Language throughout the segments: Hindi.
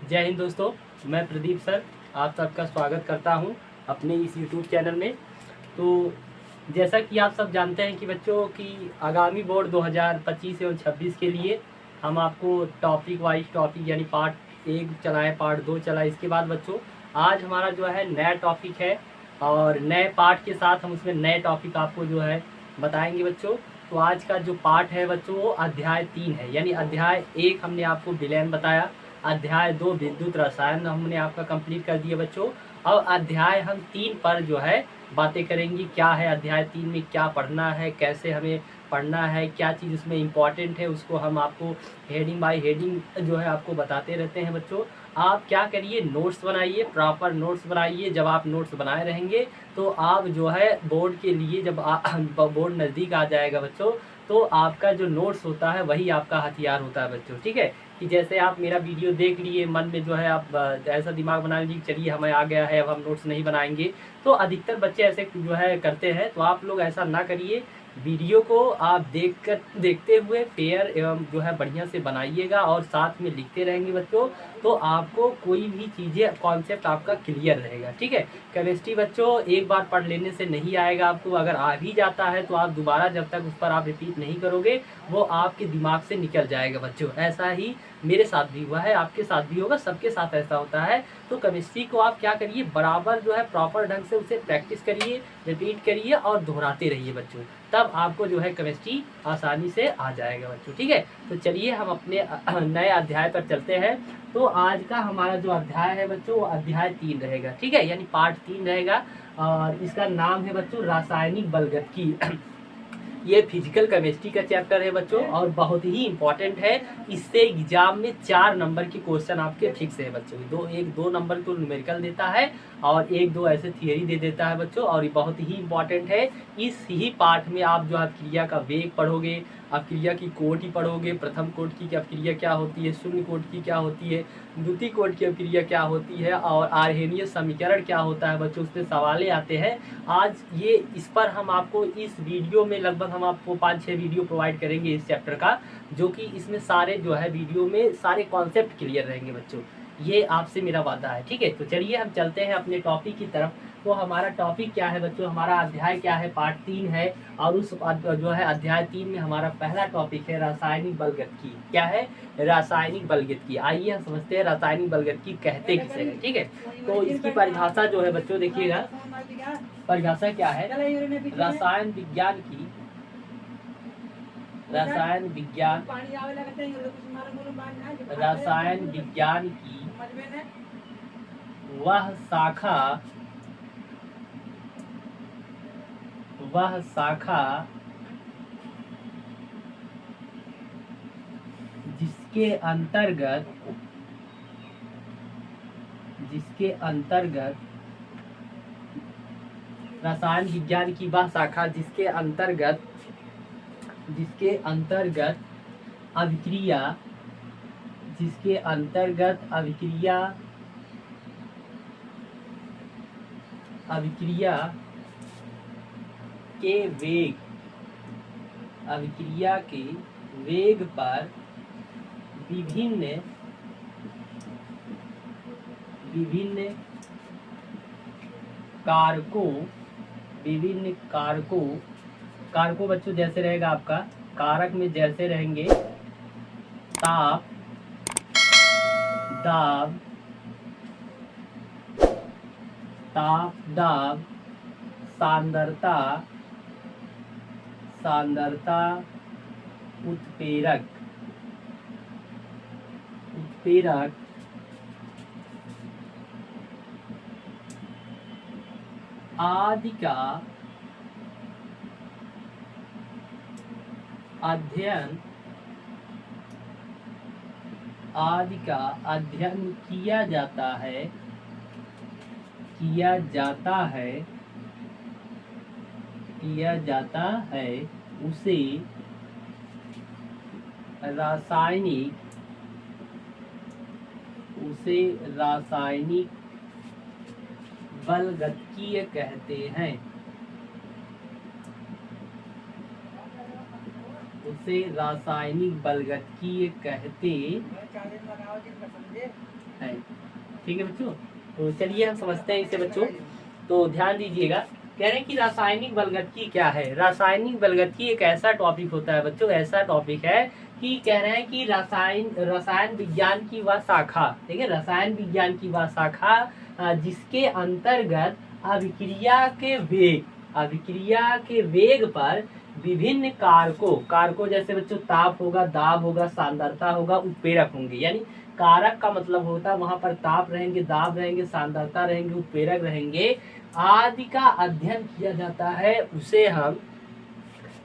जय हिंद दोस्तों, मैं प्रदीप सर आप सबका स्वागत करता हूं अपने इस यूट्यूब चैनल में। तो जैसा कि आप सब जानते हैं कि बच्चों की आगामी बोर्ड 2025 एवं 26 के लिए हम आपको टॉपिक वाइज टॉपिक यानी पार्ट 1 चलाएं, पार्ट 2 चलाएं। इसके बाद बच्चों आज हमारा जो है नया टॉपिक है और नए पार्ट के साथ हम उसमें नए टॉपिक आपको जो है बताएंगे बच्चों। तो आज का जो पार्ट है बच्चों वो अध्याय 3 है, यानी अध्याय 1 हमने आपको विलयन बताया, अध्याय 2 विद्युत रसायन हमने आपका कंप्लीट कर दिया बच्चों। अब अध्याय हम 3 पर जो है बातें करेंगे। क्या है अध्याय 3 में, क्या पढ़ना है, कैसे हमें पढ़ना है, क्या चीज़ उसमें इम्पॉर्टेंट है, उसको हम आपको हेडिंग बाय हेडिंग जो है आपको बताते रहते हैं बच्चों। आप क्या करिए, नोट्स बनाइए, प्रॉपर नोट्स बनाइए। जब आप नोट्स बनाए रहेंगे तो आप जो है बोर्ड के लिए जब बोर्ड नज़दीक आ जाएगा बच्चों तो आपका जो नोट्स होता है वही आपका हथियार होता है बच्चों। ठीक है कि जैसे आप मेरा वीडियो देख लिए, मन में जो है आप ऐसा दिमाग बना लीजिए चलिए हमें आ गया है अब हम नोट्स नहीं बनाएंगे। तो अधिकतर बच्चे ऐसे जो है करते हैं, तो आप लोग ऐसा ना करिए। वीडियो को आप देखते हुए पेयर एवं जो है बढ़िया से बनाइएगा और साथ में लिखते रहेंगे बच्चों, तो आपको कोई भी चीज़ें कॉन्सेप्ट आपका क्लियर रहेगा। ठीक है, केमिस्ट्री बच्चों एक बार पढ़ लेने से नहीं आएगा आपको, अगर आ भी जाता है तो आप दोबारा जब तक उस पर आप रिपीट नहीं करोगे वो आपके दिमाग से निकल जाएगा बच्चों। ऐसा ही मेरे साथ भी हुआ है, आपके साथ भी होगा, सबके साथ ऐसा होता है। तो केमिस्ट्री को आप क्या करिए, बराबर जो है प्रॉपर ढंग से उसे प्रैक्टिस करिए, रिपीट करिए और दोहराते रहिए बच्चों, तब आपको जो है केमिस्ट्री आसानी से आ जाएगा बच्चों। ठीक है, तो चलिए हम अपने नए अध्याय पर चलते हैं। तो आज का हमारा जो अध्याय है बच्चों वो अध्याय 3 रहेगा। ठीक है, यानी पार्ट 3 रहेगा और इसका नाम है बच्चों रासायनिक बलगतकी। ये फिजिकल केमिस्ट्री का चैप्टर है बच्चों और बहुत ही इंपॉर्टेंट है। इससे एग्जाम में 4 नंबर के क्वेश्चन आपके फिक्स है बच्चों। 2 नंबर को न्यूमेरिकल देता है और 1-2 ऐसे थियरी दे देता है बच्चों, और ये बहुत ही इंपॉर्टेंट है। इस ही पार्ट में आप जो है क्रिया का वेग पढ़ोगे, आप क्रिया की कोटि पढ़ोगे, प्रथम कोट की अपक्रिया क्या होती है, शून्य कोट की क्या होती है, द्वितीय कोट की अपक्रिया क्या होती है और आर्हेनियस समीकरण क्या होता है बच्चों, उससे सवाले आते हैं। आज ये इस पर हम आपको इस वीडियो में लगभग हम आपको 5-6 वीडियो प्रोवाइड करेंगे इस चैप्टर का, जो कि इसमें सारे जो है वीडियो में सारे कॉन्सेप्ट क्लियर रहेंगे बच्चों, ये आपसे मेरा वादा है। ठीक है, तो चलिए हम चलते हैं अपने टॉपिक की तरफ। तो हमारा टॉपिक क्या है बच्चों, हमारा अध्याय क्या है, पार्ट 3 है और उस जो है अध्याय 3 में हमारा पहला टॉपिक है रासायनिक बलगतकी। क्या है, रासायनिक बलगतकी। आइए हम समझते हैं रासायनिक बलगतकी कहते किसे हैं। ठीक है, तो इसकी परिभाषा जो है बच्चों देखिएगा, परिभाषा क्या है, रसायन विज्ञान की, रसायन विज्ञान की वह शाखा जिसके अंतर्गत रसायन विज्ञान की वह शाखा जिसके अंतर्गत अभिक्रिया के वेग पर विभिन्न कारकों बच्चों जैसे रहेगा आपका, कारक में जैसे रहेंगे ताप, दाब, सांद्रता, उत्प्रेरक आदि का अध्ययन किया जाता है उसे रासायनिक बलगतकीय कहते हैं। उसे रासायनिक बलगतकीय कहते है। ठीक है बच्चों, तो चलिए हम समझते हैं इसे बच्चों। तो ध्यान दीजिएगा, कह रहे हैं कि रासायनिक बलगतिकी क्या है। रासायनिक बलगतिकी एक ऐसा टॉपिक होता है बच्चों, ऐसा टॉपिक है कि कह रहे हैं कि रसायन विज्ञान की वह शाखा, ठीक है, रसायन विज्ञान की वह शाखा जिसके अंतर्गत अभिक्रिया के वेग पर विभिन्न कारकों जैसे बच्चों ताप होगा, दाब होगा, सांद्रता होगा, उत्प्रेरक होंगे। यानी कारक का मतलब होता है वहां पर ताप रहेंगे, दाब रहेंगे, सांद्रता रहेंगे, उत्प्रेरक रहेंगे आदि का अध्ययन किया जाता है, उसे हम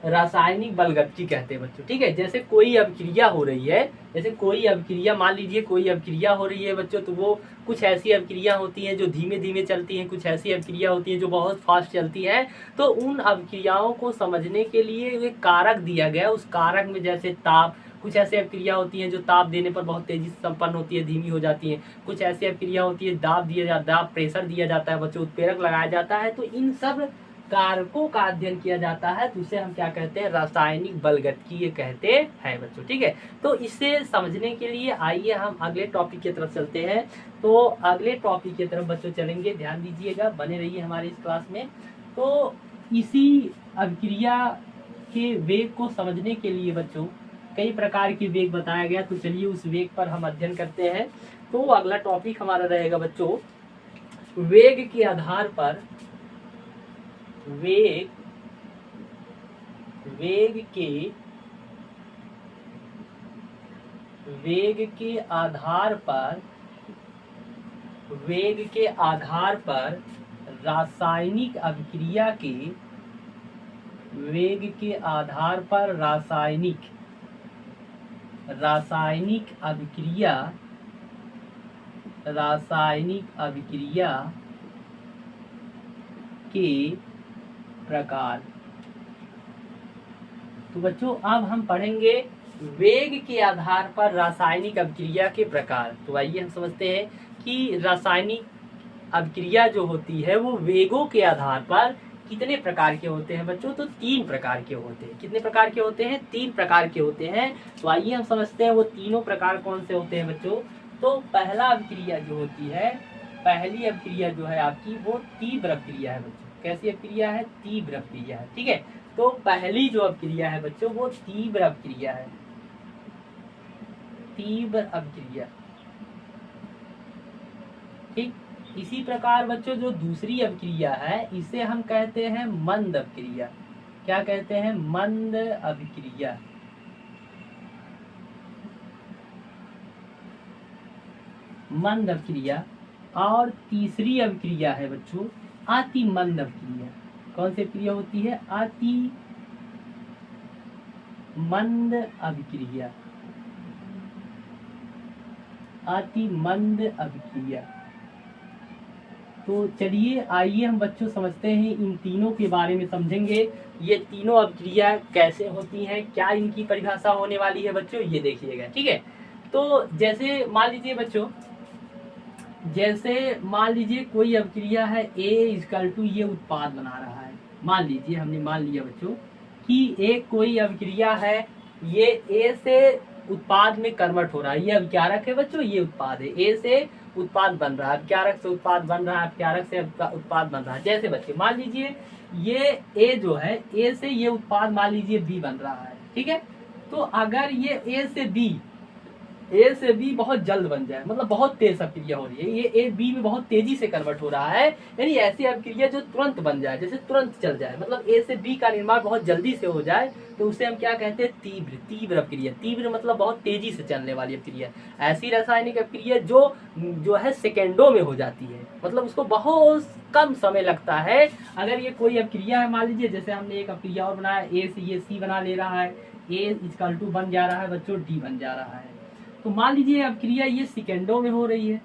रासायनिक बलगतिकी कहते हैं बच्चों। ठीक है, जैसे कोई अभिक्रिया हो रही है, जैसे कोई अभिक्रिया, मान लीजिए कोई अभिक्रिया हो रही है बच्चों, तो वो कुछ ऐसी अभिक्रिया होती हैं जो धीमे धीमे चलती हैं, कुछ ऐसी अभिक्रिया होती हैं जो बहुत फास्ट चलती हैं। तो उन अभिक्रियाओं को समझने के लिए एक कारक दिया गया, उस कारक में जैसे ताप, कुछ ऐसी अभिक्रिया होती हैं जो ताप देने पर बहुत तेजी से संपन्न होती है, धीमी हो जाती हैं। कुछ ऐसी अभिक्रिया होती है दाब प्रेशर दिया जाता है बच्चों, उत्प्रेरक लगाया जाता है। तो इन सब कारकों का अध्ययन किया जाता है, तो उसे हम क्या कहते हैं, रासायनिक बलगतिकी कहते हैं बच्चों। ठीक है, तो इसे समझने के लिए आइए हम अगले टॉपिक की तरफ चलते हैं। तो अगले टॉपिक की तरफ बच्चों चलेंगे, ध्यान दीजिएगा, बने रहिए हमारे इस क्लास में। तो इसी अभिक्रिया के वेग को समझने के लिए बच्चों कई प्रकार के वेग बताया गया, तो चलिए उस वेग पर हम अध्ययन करते हैं। तो अगला टॉपिक हमारा रहेगा बच्चों, वेग के आधार पर वेग के आधार पर रासायनिक अभिक्रिया के वेग के आधार पर रासायनिक अभिक्रिया के प्रकार। तो बच्चों अब हम पढ़ेंगे वेग के आधार पर रासायनिक अभिक्रिया के प्रकार। तो आइए हम समझते हैं कि रासायनिक अभिक्रिया जो होती है वो वेगों के आधार पर कितने प्रकार के होते हैं बच्चों। तो 3 प्रकार के होते हैं। कितने प्रकार के होते हैं? 3 प्रकार के होते हैं। तो आइए हम समझते हैं वो तीनों प्रकार कौन से होते हैं बच्चों। तो पहला अभिक्रिया जो होती है, पहली अभिक्रिया जो है आपकी, वो तीव्र अभिक्रिया है बच्चों। कैसी अभिक्रिया है? तीव्र अभिक्रिया है। ठीक है, तो पहली जो अभिक्रिया है बच्चों वो तीव्र अभिक्रिया है, तीव्र अभिक्रिया। ठीक, इसी प्रकार बच्चों जो दूसरी अभिक्रिया है इसे हम कहते हैं मंद अभिक्रिया। क्या कहते हैं? मंद अभिक्रिया। मंद अभिक्रिया। और तीसरी अभिक्रिया है बच्चों अति मंद अभिक्रिया। कौन सी अभिक्रिया होती है? अति मंद अभिक्रिया। अति मंद अभिक्रिया। तो चलिए आइए हम बच्चों समझते हैं, इन तीनों के बारे में समझेंगे। ये तीनों अभिक्रिया कैसे होती हैं, क्या इनकी परिभाषा होने वाली है बच्चों, ये देखिएगा। ठीक है, तो जैसे मान लीजिए बच्चों, जैसे मान लीजिए कोई अभिक्रिया है A= ये उत्पाद बना रहा है। मान लीजिए, हमने मान लिया बच्चों कि एक कोई अभिक्रिया है, ये A से उत्पाद में कन्वर्ट हो रहा है। ये अभिकारक है बच्चों, ये उत्पाद है। A से उत्पाद बन रहा है, अभिकारक से उत्पाद बन रहा है, अभिकारक से उत्पाद बन रहा है। जैसे बच्चे मान लीजिए ये A जो है, A से ये उत्पाद मान लीजिए B बन रहा है। ठीक है, तो अगर ये A से B बहुत जल्द बन जाए, मतलब बहुत तेज अभिक्रिया हो रही है, ये A B में बहुत तेजी से कन्वर्ट हो रहा है, यानी ऐसी अभिक्रिया जो तुरंत बन जाए, जैसे तुरंत चल जाए, मतलब A से B का निर्माण बहुत जल्दी से हो जाए, तो उसे हम क्या कहते हैं? तीव्र अभिक्रिया। तीव्र मतलब बहुत तेजी से चलने वाली अभिक्रिया। ऐसी रासायनिक अभिक्रिया जो है सेकेंडों में हो जाती है, मतलब उसको बहुत कम समय लगता है। अगर ये कोई अभिक्रिया है, मान लीजिए जैसे हमने एक अभिक्रिया और बनाया, A से ये C बना ले रहा है, A= बन जा रहा है बच्चों, D बन जा रहा है। तो मान लीजिए अभिक्रिया ये सेकेंडों में हो रही है,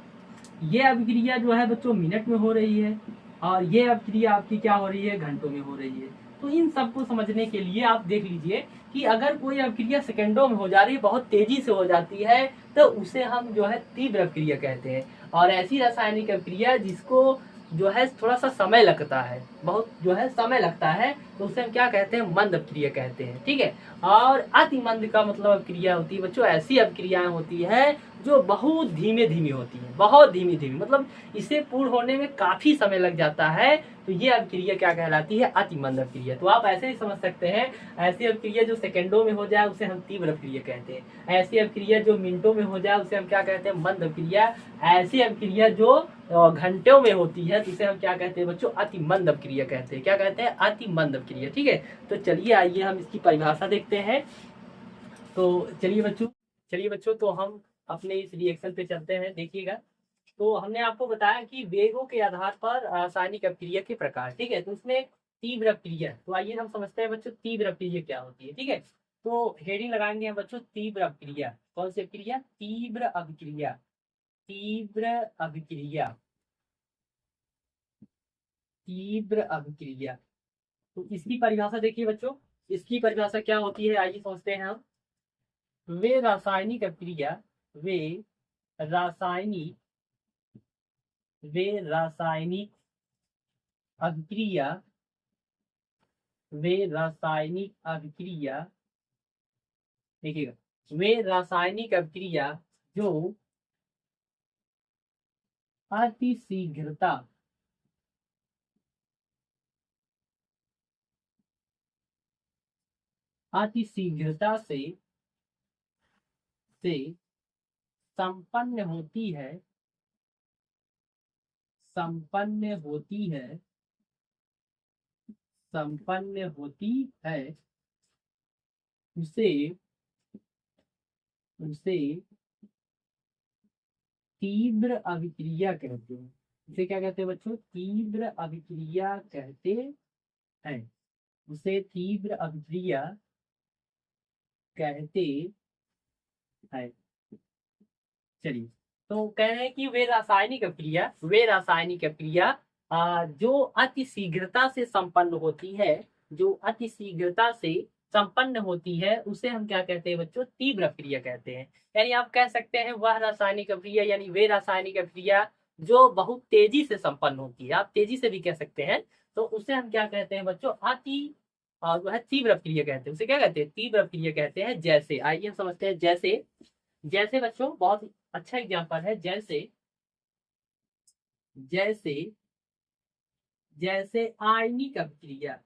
ये अभिक्रिया जो है बच्चों मिनट में हो रही है, और ये अभिक्रिया आपकी क्या हो रही है? घंटों में हो रही है। तो इन सबको समझने के लिए आप देख लीजिए कि अगर कोई अभिक्रिया सेकेंडों में हो जा रही है, बहुत तेजी से हो जाती है, तो उसे हम जो है तीव्र अभिक्रिया कहते हैं। और ऐसी रासायनिक अभिक्रिया जिसको जो है थोड़ा सा समय लगता है, बहुत जो है समय लगता है, तो उसे हम क्या कहते हैं? मंद अभिक्रिया कहते हैं। ठीक है, और अति मंद का मतलब अभिक्रिया होती है बच्चों, ऐसी अभिक्रियाएं होती है जो बहुत धीमे धीमे होती है, बहुत धीमी धीमी, मतलब इसे पूर्ण होने में काफी समय लग जाता है। तो ये अभिक्रिया क्या कहलाती है? अति मंद अभिक्रिया। तो आप ऐसे ही समझ सकते हैं, ऐसी अभिक्रिया जो सेकंडों में हो जाए उसे हम तीव्र अभिक्रिया कहते हैं। ऐसी अभिक्रिया जो मिनटों में हो जाए उसे हम क्या कहते हैं? मंद अभिक्रिया। ऐसी अभिक्रिया जो घंटों में होती है तो इसे हम क्या कहते हैं बच्चों? अति मंद अभिक्रिया कहते हैं। क्या कहते हैं? अति मंद अभिक्रिया। ठीक है, तो चलिए आइए हम इसकी परिभाषा देखते हैं। तो चलिए बच्चों तो हम अपने इस रिएक्शन पे चलते हैं। देखिएगा, तो हमने आपको बताया कि वेगों के आधार पर रासायनिक अभिक्रिया के प्रकार। ठीक है, तो इसमें तीव्र अभिक्रिया, तो आइए हम समझते हैं बच्चों तीव्र अभिक्रिया क्या होती है। ठीक है, तो हेडिंग लगाएंगे हम बच्चों तीव्र अभिक्रिया। कौन सी अभिक्रिया? तीव्र अभिक्रिया। तीव्र अभिक्रिया। तीव्र अभिक्रिया। तो इसकी परिभाषा देखिए बच्चों, इसकी परिभाषा क्या होती है आइए समझते हैं हम। वे रासायनिक अभिक्रिया, वे रासायनिक वे रासायनिक अभिक्रिया, वे रासायनिक अभिक्रिया, देखिएगा, वे रासायनिक अभिक्रिया जो अति शीघ्रता अति शीघ्रता से संपन्न होती है, संपन्न होती है, संपन्न होती है, उसे उसे तीव्र अभिक्रिया कहते हैं। इसे क्या कहते हैं बच्चों? तीव्र अभिक्रिया कहते हैं। उसे तीव्र अभिक्रिया कहते हैं। चलिए, तो कह रहे हैं कि वे रासायनिक अभिक्रिया जो अति शीघ्रता से संपन्न होती है, जो अति शीघ्रता से संपन्न होती है उसे हम क्या कहते हैं बच्चों? तीव्र अभिक्रिया कहते हैं। यानी आप कह सकते हैं वह रासायनिक अभिक्रिया, यानी वे रासायनिक अभिक्रिया जो बहुत तेजी से संपन्न होती है, आप तेजी से भी कह सकते हैं, तो उसे हम क्या कहते हैं बच्चों? अति और वह तीव्र अभिक्रिया कहते हैं। उसे क्या कहते हैं? तीव्र अभिक्रिया कहते हैं। जैसे आइए हम समझते हैं, जैसे जैसे बच्चों बहुत अच्छा एग्जांपल है। जैसे जैसे जैसे आयनिक अभिक्रिया,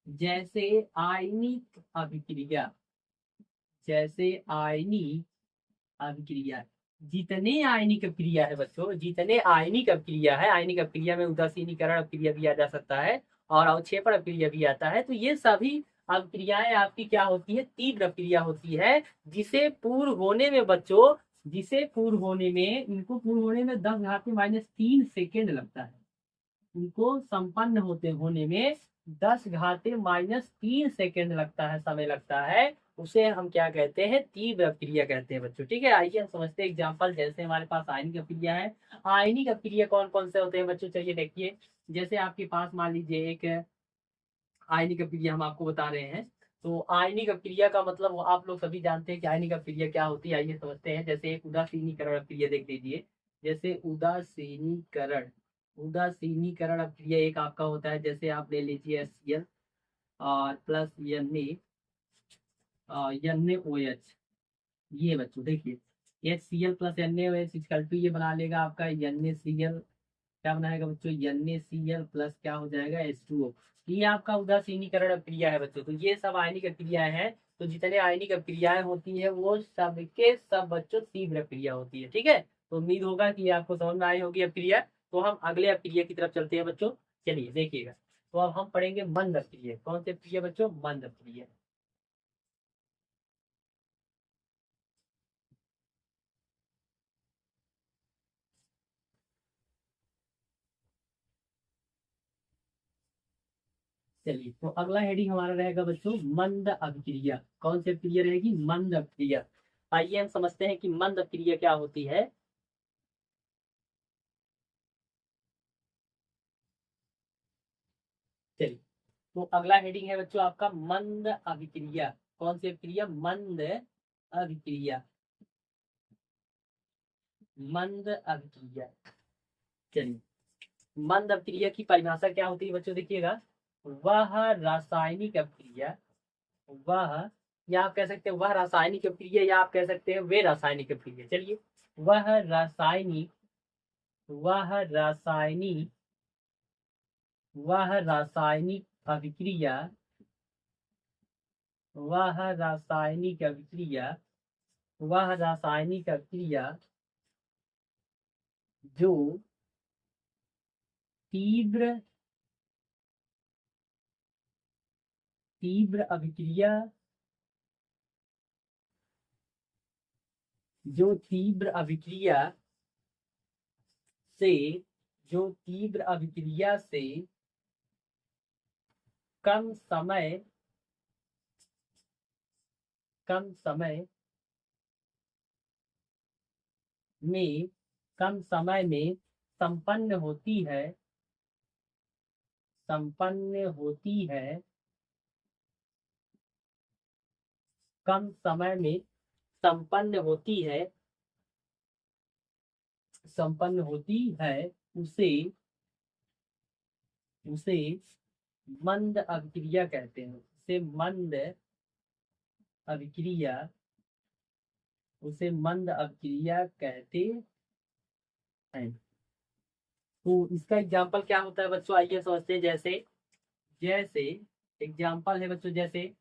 जैसे आयनिक अभिक्रिया, जैसे आयनिक अभिक्रिया। जितने आयनिक अभिक्रिया है बच्चों, जितने आयनिक अभिक्रिया है, आयनिक अभिक्रिया में उदासीनीकरण अभिक्रिया भी आ जा सकता है और अवक्षेपण अभिक्रिया भी आता है। तो ये सभी अभिक्रियाएं आपकी क्या होती है? तीव्र अभिक्रिया होती है। जिसे पूर्ण होने में बच्चों, जिसे पूर्ण होने में, इनको पूर्ण होने में 10⁻³ लगता है। इनको संपन्न होने में 10⁻³ लगता है, समय लगता है। उसे हम क्या कहते हैं? तीव्र अभिक्रिया कहते हैं बच्चों। ठीक है, आइए हम समझते हैं एग्जांपल। जैसे हमारे पास आयनिक अभिक्रिया है। आयनिक अभिक्रिया कौन कौन से होते हैं बच्चों? चलिए देखिए, जैसे आपके पास मान लीजिए एक आयनिक अभिक्रिया हम आपको बता रहे हैं। तो आयनिक अभिक्रिया का मतलब आप लोग सभी जानते हैं कि आयनिक अभिक्रिया क्या होती है। आइए समझते हैं। जैसे एक उदासीनीकरण अभिक्रिया देख लीजिए। जैसे उदासीनीकरण अभिक्रिया एक आपका होता है। जैसे आप ले लीजिए HCl और प्लस NaOH। ये बच्चों देखिए, HCl plus NaOH equal to ये बना लेगा आपका NaCl। क्या बनाएगा बच्चों? NaCl प्लस क्या हो जाएगा? H2O। ये आपका उदासीनीकरण अभिक्रिया है बच्चों। तो ये सब आयनिक अभिक्रियाएं हैं। तो जितने आयनिक अभिक्रियाएं होती है वो सबके सब बच्चों तीव्र अभिक्रिया होती है। ठीक है, तो उम्मीद होगा कि आपको समझ में आई होगी अभिक्रिया। तो हम अगले अभिक्रिया की तरफ चलते हैं बच्चों। चलिए देखिएगा, तो अब हम पढ़ेंगे मंद अभिक्रिया। कौन सी अभिक्रिया बच्चों? मंद अभिक्रिया। चलिए, तो अगला हेडिंग हमारा रहेगा बच्चों मंद अभिक्रिया। कौन सी अभिक्रिया रहेगी? मंद अभिक्रिया। आइए हम समझते हैं कि मंद अभिक्रिया क्या होती है। चलिए, तो अगला हेडिंग है बच्चों आपका मंद अभिक्रिया। कौन सी अभिक्रिया? मंद अभिक्रिया। मंद अभिक्रिया। चलिए, मंद अभिक्रिया की परिभाषा क्या होती है बच्चों? देखिएगा, वह रासायनिक अभिक्रिया, वह या आप कह सकते हैं वह रासायनिक अभिक्रिया, या आप कह सकते हैं वे रासायनिक अभिक्रिया। चलिए, वह रासायनिक वह रासायनिक वह रासायनिक अभिक्रिया वह रासायनिक अभिक्रिया वह रासायनिक अभिक्रिया जो तीव्र तीव्र अभिक्रिया जो तीव्र अभिक्रिया से जो तीव्र अभिक्रिया से कम समय कम समय में कम समय में संपन्न होती है कम समय में संपन्न होती है उसे उसे मंद अभिक्रिया कहते हैं। अभिक्रिया उसे मंद अभिक्रिया कहते हैं। तो इसका एग्जाम्पल क्या होता है बच्चों, आइए समझते हैं। जैसे जैसे एग्जाम्पल है बच्चों, जैसे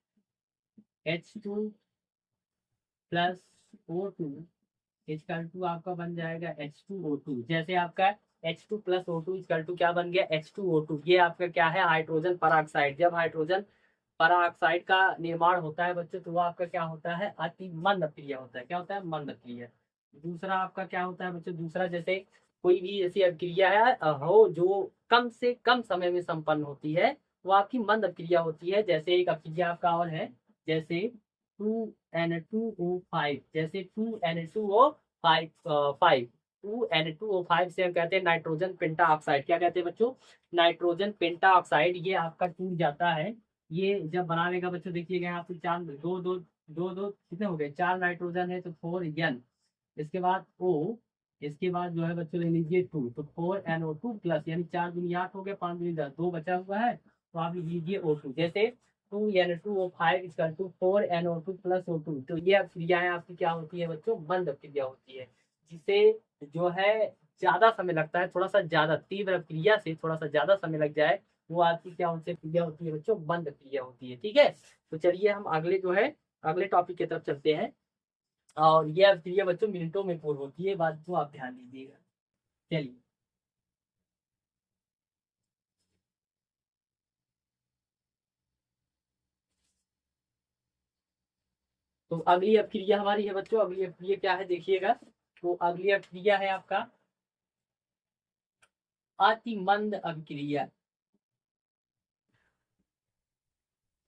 H2 plus O2 equal to आपका बन जाएगा H2O2। जैसे आपका H2 plus O2 equal to क्या बन गया, H2O2। ये आपका क्या है, हाइड्रोजन पराऑक्साइड। जब हाइड्रोजन पराऑक्साइड का निर्माण होता है बच्चों, तो वो आपका क्या होता है, अति मंद अभिक्रिया होता है। क्या होता है, मंद अभिक्रिया। दूसरा आपका क्या होता है बच्चों, दूसरा जैसे कोई भी ऐसी अभिक्रिया है हो जो कम से कम समय में संपन्न होती है, वो आपकी मंद अभिक्रिया होती है। जैसे एक अभिक्रिया आपका और है, जैसे 2N2O5। जैसे 2N2O5 से हम कहते हैं नाइट्रोजन पेंटाऑक्साइड। क्या कहते हैं बच्चों, नाइट्रोजन पेंटाऑक्साइड। ये आपका टूट जाता है। ये जब बनाने का बच्चों देखिएगा, यहाँ पे चार दो दो दो दो कितने हो गए, 4 नाइट्रोजन है तो 4N, इसके बाद O, इसके बाद जो है बच्चों ले लीजिए 2, तो 4NO2 प्लस, यानी 4 दूनी 8 हो गए, 5 दूनी 10, 2 बचा हुआ है, तो आप लिख लीजिए O2। जैसे 2N2O5 equal to 4NO2 plus O2। तो ये क्रियाएं आपकी क्या होती है बच्चों, मंद क्रिया होती है, जिसे जो है ज्यादा समय लगता है, थोड़ा सा ज्यादा तीव्र क्रिया से थोड़ा सा ज्यादा समय लग जाए, वो आपकी क्या उनसे क्रिया होती है बच्चों, मंद क्रिया होती है। ठीक है, तो चलिए हम अगले जो है अगले टॉपिक की तरफ चलते हैं। और ये अभिक्रिया बच्चों मिनटों में पूर्ण होती है, बात को आप ध्यान दीजिएगा। चलिए, तो अगली अभिक्रिया हमारी है बच्चों, अगली अभिक्रिया क्या है देखिएगा। तो अगली अभिक्रिया है आपका अति मंद अभिक्रिया।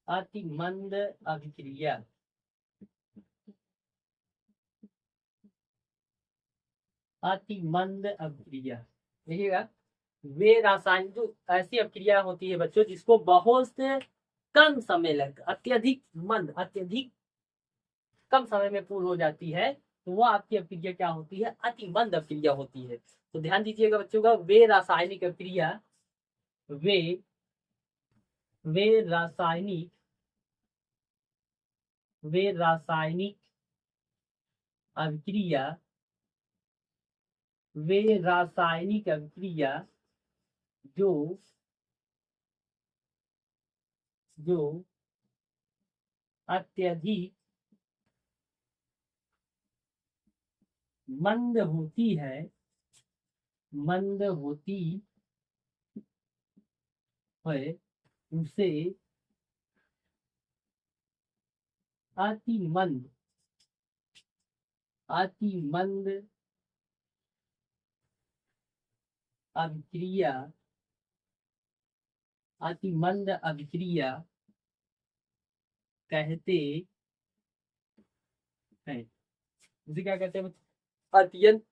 अति मंद अभिक्रिया अति मंद अभिक्रिया देखिएगा, वे रासायनिक जो ऐसी अभिक्रिया होती है बच्चों जिसको बहुत कम समय लग, अत्यधिक कम समय में पूर्ण हो जाती है, तो वो आपकी अभिक्रिया क्या होती है, अति मंद अभिक्रिया होती है। तो ध्यान दीजिएगा बच्चों का, वे वे रासायनिक वे रासायनिक अभिक्रिया वे रासायनिक अभिक्रिया जो जो अत्यधिक मंद होती है मंद होती है उसे अति मंद अभिक्रिया अति मंद अभिक्रिया कहते हैं। इसे क्या कहते हैं, अत्यंत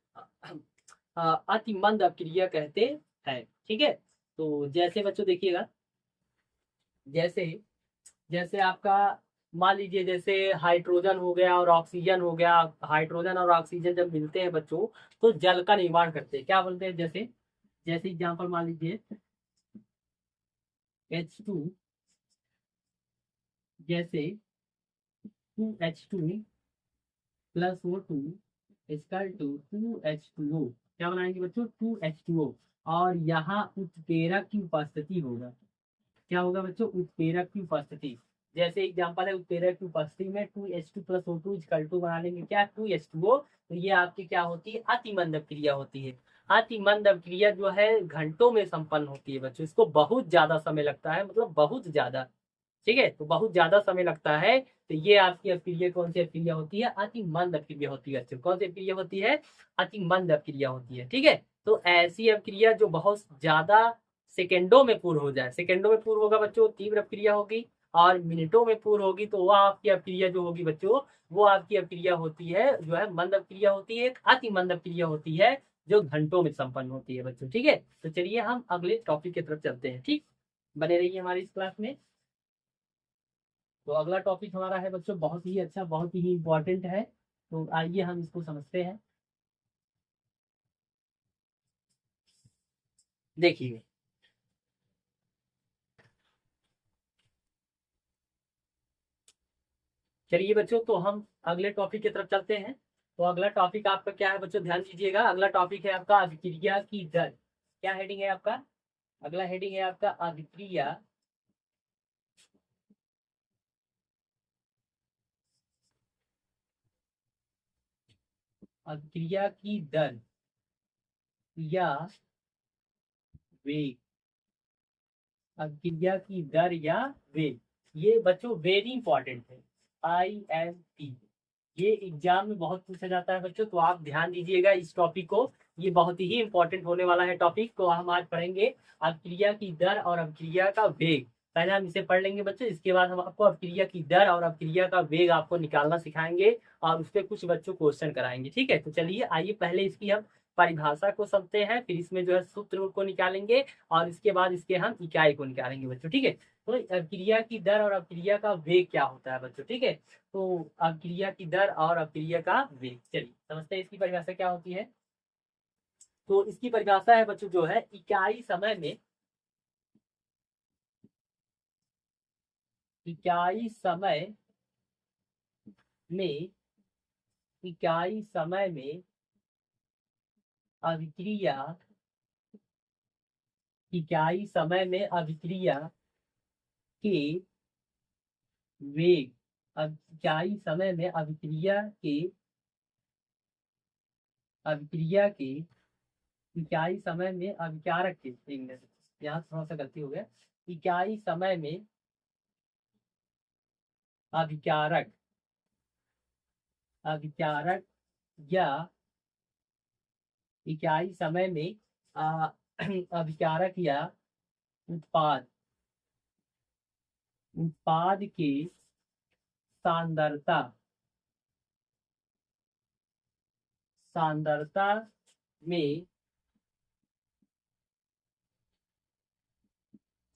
अति मंद अभिक्रिया कहते हैं। ठीक है, तो जैसे बच्चों देखिएगा, जैसे जैसे आपका मान लीजिए जैसे हाइड्रोजन हो गया और ऑक्सीजन हो गया। हाइड्रोजन और ऑक्सीजन जब मिलते हैं बच्चों, तो जल का निर्माण करते हैं। क्या बोलते हैं, जैसे जैसे एग्जाम्पल मान लीजिए H2, जैसे 2H2 प्लस O2 इसका 2H2O। क्या बनाएंगे बच्चों? 2H2O। और यहाँ उत्प्रेरक की उपस्थिति होगा। क्या होगा बच्चों? उत्प्रेरक की उपस्थिति। जैसे एग्जांपल है, उत्प्रेरक की उपस्थिति में 2H2 plus O2 equal to बना लेंगे क्या? 2H2O। तो ये आपकी क्या होती है? अति मंद क्रिया होती है। अति मंद क्रिया जो है घंटों में संपन्न होती है बच्चों। इसको बहुत ज्यादा समय लगता है, मतलब बहुत ज्यादा। ठीक है, तो बहुत ज्यादा समय लगता है। तो ये आपकी अक्रिया कौन सी अक्रिया होती है? अति मंद अक्रिया होती है। कौन सी अक्रिया होती है? अति मंद अक्रिया होती है। ठीक है, तो ऐसी अक्रिया जो बहुत ज्यादा सेकेंडों में पूर्ण हो जाए, सेकेंडों में पूर्ण होगा बच्चों, तीव्र अक्रिया होगी। और मिनटों में पूर्ण होगी तो वह आपकी अक्रिया जो होगी बच्चों, वो आपकी अक्रिया होती है जो है मंद अक्रिया होती है, एक अति मंद अक्रिया होती है जो घंटों में संपन्न होती है बच्चों। ठीक है, तो चलिए हम अगले टॉपिक की तरफ चलते हैं। ठीक, बने रहिए हमारी इस क्लास में। तो अगला टॉपिक हमारा है बच्चों बहुत ही अच्छा, बहुत ही इंपॉर्टेंट है। तो आइए हम इसको समझते हैं। देखिए, चलिए बच्चों, तो हम अगले टॉपिक की तरफ चलते हैं। तो अगला टॉपिक आपका क्या है बच्चों? ध्यान दीजिएगा। अगला टॉपिक है आपका अभिक्रिया की दर। क्या हेडिंग है आपका? अगला हेडिंग है आपका अभिक्रिया अभिक्रिया की दर या वेग। अभिक्रिया की दर या वेग, ये बच्चों वेरी इंपॉर्टेंट है। IMP, ये एग्जाम में बहुत पूछा जाता है बच्चों, तो आप ध्यान दीजिएगा इस टॉपिक को। ये बहुत ही इंपॉर्टेंट होने वाला है टॉपिक। तो हम आज पढ़ेंगे अभिक्रिया की दर और अभिक्रिया का वेग। पहले हम इसे पढ़ लेंगे बच्चों, इसके बाद हम आपको अभिक्रिया की दर और अभिक्रिया का वेग आपको निकालना सिखाएंगे और उस पर कुछ बच्चों क्वेश्चन कराएंगे। ठीक है, तो चलिए आइए पहले इसकी हम परिभाषा को समझते हैं, फिर इसमें जो है सूत्र को निकालेंगे और इसके बाद इसके हम इकाई को निकालेंगे बच्चों। ठीक है, तो अभिक्रिया की दर और अभिक्रिया का वेग क्या होता है बच्चों? ठीक है, तो अभिक्रिया की दर और अभिक्रिया का वेग, चलिए समझते हैं इसकी परिभाषा क्या होती है। तो इसकी परिभाषा है बच्चों जो है इकाई समय में, इकाई समय में, इकाई समय में अभिक्रिया, इकाई समय में अभिक्रिया के वेग, इकाई समय में अभिक्रिया के इकाई समय में अभिकारक के, एक मिनट, यहाँ थोड़ा सा गलती हो गया। इकाई समय में अभिकारक, अभिकारक या इकाई समय में अभिकारक या उत्पाद, उत्पाद के सांद्रता, सांद्रता में,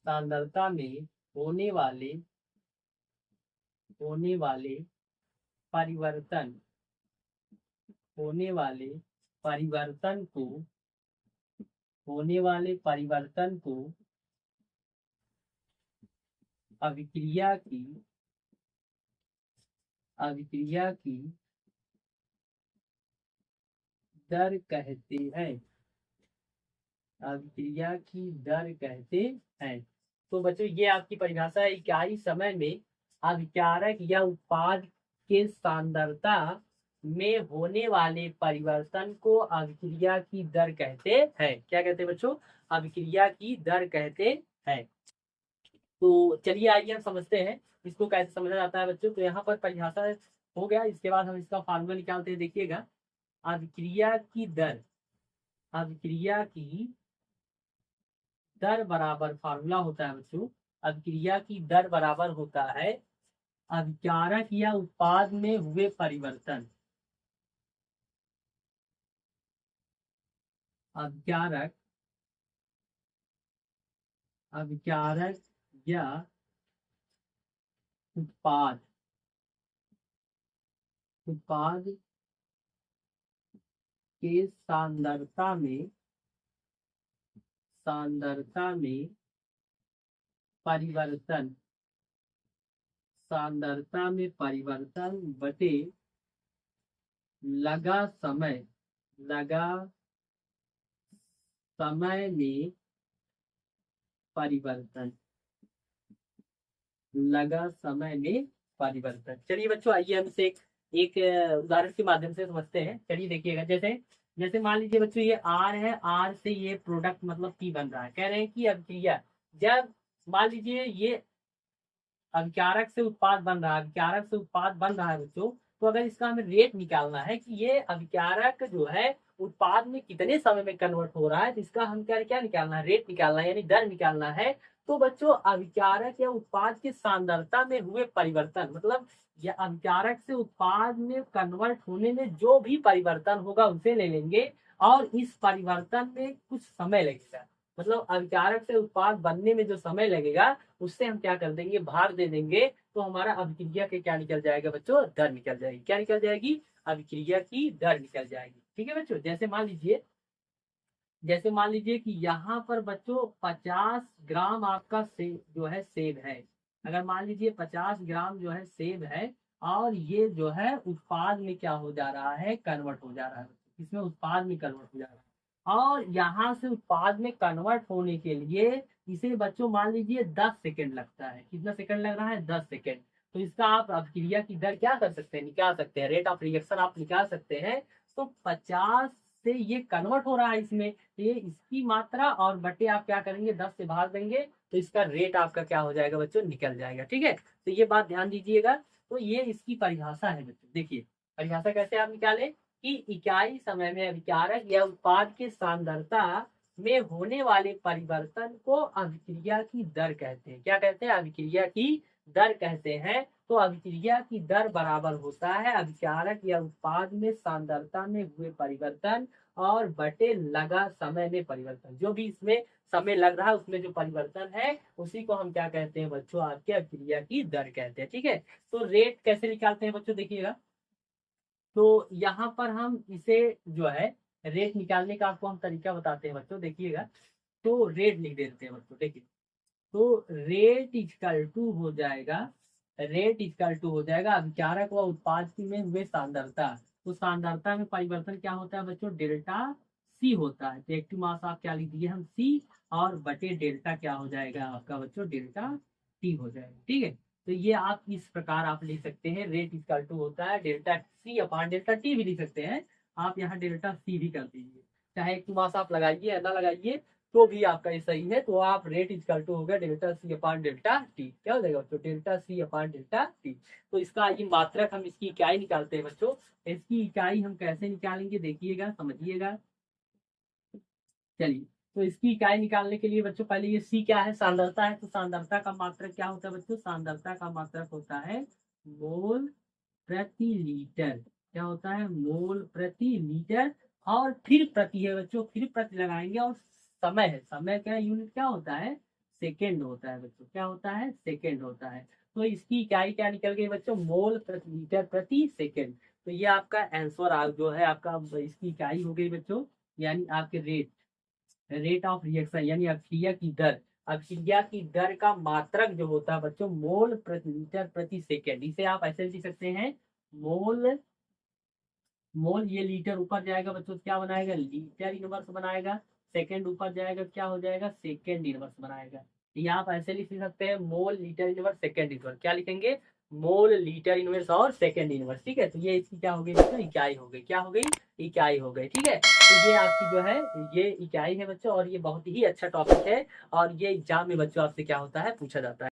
सांद्रता में होने वाले, होने वाले परिवर्तन, होने वाले परिवर्तन को, होने वाले परिवर्तन को अभिक्रिया की, अभिक्रिया की दर कहते हैं, अभिक्रिया की दर कहते हैं। तो बच्चों ये आपकी परिभाषा है, इकाई समय में अभिकारक या उत्पाद के सांद्रता में होने वाले परिवर्तन को अभिक्रिया की दर कहते हैं। क्या कहते हैं बच्चों? अभिक्रिया की दर कहते हैं। तो चलिए आइए हम समझते हैं इसको कैसे समझा जाता है बच्चों। तो यहाँ पर परिभाषा हो गया, इसके बाद हम इसका फार्मूला निकालते हैं। देखिएगा, अभिक्रिया की दर, अभिक्रिया की दर बराबर फार्मूला होता है बच्चों, अभिक्रिया की दर बराबर होता है अभिकारक या उत्पाद में हुए परिवर्तन, अभिकारक, अभिकारक या उत्पाद, उत्पाद के सांद्रता में, सांद्रता में परिवर्तन, सांद्रता में परिवर्तन बटे लगा समय, लगा समय में परिवर्तन, लगा समय में परिवर्तन। चलिए बच्चों, आइए हम इसे एक उदाहरण के माध्यम से समझते हैं। चलिए देखिएगा, जैसे जैसे मान लीजिए बच्चों ये आर है, आर से ये प्रोडक्ट मतलब पी बन रहा है। कह रहे हैं कि अभिक्रिया, जब मान लीजिए ये अभिकारक से उत्पाद बन रहा है, अभिकारक से उत्पाद बन रहा है बच्चों, तो अगर इसका हमें रेट निकालना है कि ये अभिकारक जो है उत्पाद में कितने समय में कन्वर्ट हो रहा है, तो इसका हम क्या क्या निकालना है, रेट निकालना है, यानी दर निकालना है। तो बच्चों अभिकारक या उत्पाद की सांद्रता में हुए परिवर्तन, मतलब या अभिकारक से उत्पाद में कन्वर्ट होने में जो भी परिवर्तन होगा उसे ले लेंगे, और इस परिवर्तन में कुछ समय लगेगा, मतलब अभिकारक से उत्पाद बनने में जो समय लगेगा उससे हम क्या कर देंगे, भाग दे देंगे। तो हमारा अभिक्रिया के क्या निकल जाएगा बच्चों, दर निकल जाएगी। क्या निकल जाएगी, अभिक्रिया की दर निकल जाएगी। ठीक है बच्चों, जैसे मान लीजिए कि यहाँ पर बच्चों 50 ग्राम आपका सेब जो है, सेब है। अगर मान लीजिए 50 ग्राम जो है सेब है, और ये जो है उत्पाद में क्या हो जा रहा है, कन्वर्ट हो जा रहा है, इसमें उत्पाद में कन्वर्ट हो जा रहा है। और यहाँ से उत्पाद में कन्वर्ट होने के लिए इसे बच्चों मान लीजिए 10 सेकेंड लगता है। कितना सेकंड लग रहा है, 10 सेकेंड। तो इसका आप अभिक्रिया की दर क्या कर सकते हैं, निकाल सकते हैं, रेट ऑफ रिएक्शन आप निकाल सकते हैं। तो 50 से ये कन्वर्ट हो रहा है इसमें, तो ये इसकी मात्रा और बटे आप क्या करेंगे, 10 से भाग देंगे, तो इसका रेट आपका क्या हो जाएगा बच्चों, निकल जाएगा। ठीक है, तो ये बात ध्यान दीजिएगा। तो ये इसकी परिभाषा है बच्चों। देखिए परिभाषा कैसे आप निकालें कि इकाई समय में अभिकारक या उत्पाद की सांद्रता में होने वाले परिवर्तन को अभिक्रिया की दर कहते हैं। क्या कहते हैं, अभिक्रिया की दर कहते हैं। तो अभिक्रिया की दर बराबर होता है अभिकारक या उत्पाद में सांद्रता में हुए परिवर्तन और बटे लगा समय में परिवर्तन। जो भी इसमें समय लग रहा है उसमें जो परिवर्तन है उसी को हम क्या कहते हैं बच्चों, आपके अभिक्रिया की दर कहते हैं। ठीक है, तो रेट कैसे निकालते हैं बच्चों, देखिएगा। तो यहाँ पर हम इसे जो है रेट निकालने का आपको हम तरीका बताते हैं बच्चों, देखिएगा। तो रेट लिख देते हैं बच्चों, देखिए। तो रेट इक्वल टू हो जाएगा, रेट इक्वल टू हो जाएगा अभिकारक व उत्पाद की में हुए सांद्रता। तो सांद्रता में परिवर्तन क्या होता है बच्चों, डेल्टा सी होता है। रिएक्टिव मास आप क्या लिख दिए हम, सी, और बटे डेल्टा क्या हो जाएगा आपका बच्चों, डेल्टा टी हो जाएगा। ठीक है, तो ये आप इस प्रकार आप लिख सकते हैं, रेट इक्वल टू होता है delta C upon delta T भी लिख सकते हैं आप, यहाँ डेल्टा सी भी कर दीजिए, चाहे एक मास आप लगाइए या ना लगाइए तो भी आपका ये सही है। तो आप रेट इक्वल टू हो गया delta C upon delta T, क्या हो जाएगा बच्चों, delta C upon delta T. तो इसका ये मात्रक, हम इसकी इकाई निकालते हैं बच्चों। इसकी इकाई हम कैसे निकालेंगे, देखिएगा, समझिएगा। चलिए, तो इसकी इकाई निकालने के लिए बच्चों पहले ये सी क्या है, सांद्रता है। तो सांद्रता का मात्रक क्या होता है बच्चों, सांद्रता का मात्रक होता है मोल प्रति लीटर। क्या होता है, मोल प्रति लीटर। और फिर प्रति है बच्चों, फिर प्रति लगाएंगे, और समय है, समय क्या यूनिट क्या होता है, सेकेंड होता है बच्चों, क्या होता है, सेकेंड होता है। तो इसकी इकाई क्या निकल गई बच्चों, मोल प्रति लीटर प्रति सेकेंड। तो ये आपका आंसर जो है आपका, इसकी इकाई हो गई बच्चों, यानी आपके रेट ऑफ रिएक्शन, यानी अभिक्रिया की दर। अभिक्रिया की दर का मात्रक जो होता है बच्चों, मोल प्रति लीटर प्रति सेकेंड। इसे आप ऐसे लिख सकते हैं, मोल, मोल ये लीटर ऊपर जाएगा बच्चों, क्या बनाएगा, लीटर इनवर्स बनाएगा। सेकेंड ऊपर जाएगा, क्या हो जाएगा, सेकेंड इनवर्स बनाएगा। ये आप ऐसे लिख सकते हैं, mole litre inverse second inverse. क्या लिखेंगे, मोल लीटर इनवर्स और सेकेंड इनवर्स। ठीक है, तो ये इसकी क्या हो गई बच्चों, इकाई हो गई। क्या हो गई, इकाई हो गई। ठीक है, तो ये आपकी जो है ये इकाई है बच्चों, और ये बहुत ही अच्छा टॉपिक है, और ये एग्जाम में बच्चों आपसे क्या होता है, पूछा जाता है।